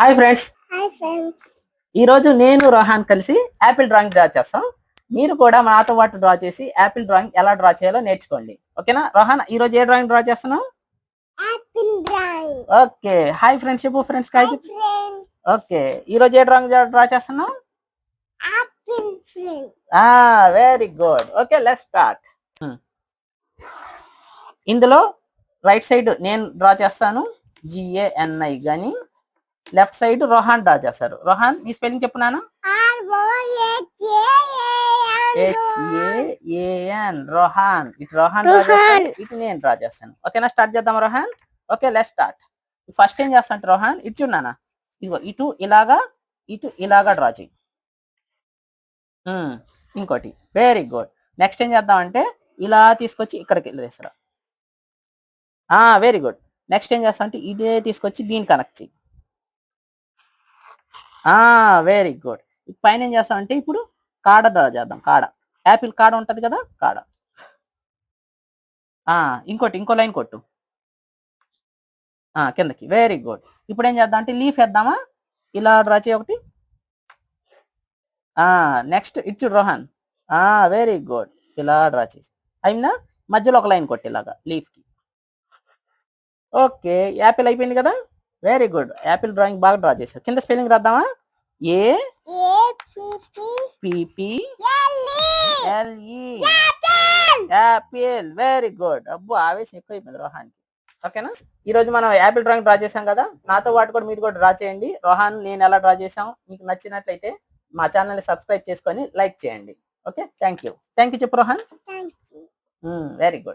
Hi friends, hi friends. ఈరోజు నేను రోహాన్ కలిసి యాపిల్ డ్రాయింగ్ డ్రా చేస్తాం. మీరు కూడా మాతో పాటు డ్రా చేసి యాపిల్ డ్రాయింగ్ ఎలా డ్రా చేయాలో నేర్చుకోండి. ఓకేనా రోహాన్? ఈరోజు ఏ డ్రాయింగ్ డ్రా చేస్తున్నావు? Apple drawing. Okay, hi friends చెప్పు. ఫ్రెండ్స్ హాయ్ కాయ ఫ్రెండ్స్. ఓకే, ఈరోజు ఏ డ్రాయింగ్ డ్రా చేస్తున్నావు? Apple friends. Very good. Okay, let's start. ఇందులో రైట్ సైడ్ నేను డ్రా చేస్తాను, GANI, కానీ లెఫ్ట్ సైడ్ రోహాన్ డ్రా చేస్తారు. రోహాన్, ఈ స్పెల్లింగ్ చెప్పు నాన్న. HAAN, రోహాన్. ఇటు రోహాన్ డ్రా చేస్తాను, ఇటు నేను డ్రా చేస్తాను. ఓకేనా, స్టార్ట్ చేద్దాం Rohan. Okay, let's start. First ఏం చేస్తాను రోహాన్, ఇటు చూడనా, ఇదిగో ఇటు ఇలాగా, ఇటు ఇలాగా డ్రా చేయి. ఇంకోటి, వెరీ గుడ్. నెక్స్ట్ ఏం చేద్దాం అంటే ఇలా తీసుకొచ్చి ఇక్కడికి వెళ్ళేసరా. Very good. నెక్స్ట్ ఏం చేస్తాం అంటే ఇదే తీసుకొచ్చి దీన్ని కనెక్ట్ చేయి. Very good. పైన ఏం చేస్తామంటే ఇప్పుడు కాడ డ్రా చేద్దాం. కాడ, యాపిల్ కాడ ఉంటది కదా, కాడ. ఇంకోటి, ఇంకో లైన్ కొట్టు కిందకి. Very good. ఇప్పుడు ఏం చేద్దాం అంటే లీఫ్ వేద్దామా, ఇలా డ్రా చేయి ఒకటి. నెక్స్ట్ ఇచ్చు రోహన్. వెరీ గుడ్, ఇలా డ్రా చేసి అయినా మధ్యలో ఒక లైన్ కొట్టి ఇలాగా లీఫ్కి. ఓకే, యాపిల్ అయిపోయింది కదా. వెరీ గుడ్, యాపిల్ డ్రాయింగ్ బాగా డ్రా చేశారు. కింద స్పెల్లింగ్ రాద్దామా? APPLE, apple. Very good. అబ్బో, ఆవేశం ఎక్కువ అయిపోయింది రోహాన్కి. ఓకేనా, ఈరోజు మనం యాపిల్ డ్రాయింగ్ డ్రా చేసాం కదా, నాతో పాటు కూడా మీరు కూడా డ్రా చేయండి. రోహాన్ నేను ఎలా డ్రా చేసాం మీకు నచ్చినట్లయితే మా ఛానల్ని సబ్స్క్రైబ్ చేసుకొని లైక్ చేయండి. ఓకే, థ్యాంక్ యూ చెప్పు Rohan. Thank you. Very good.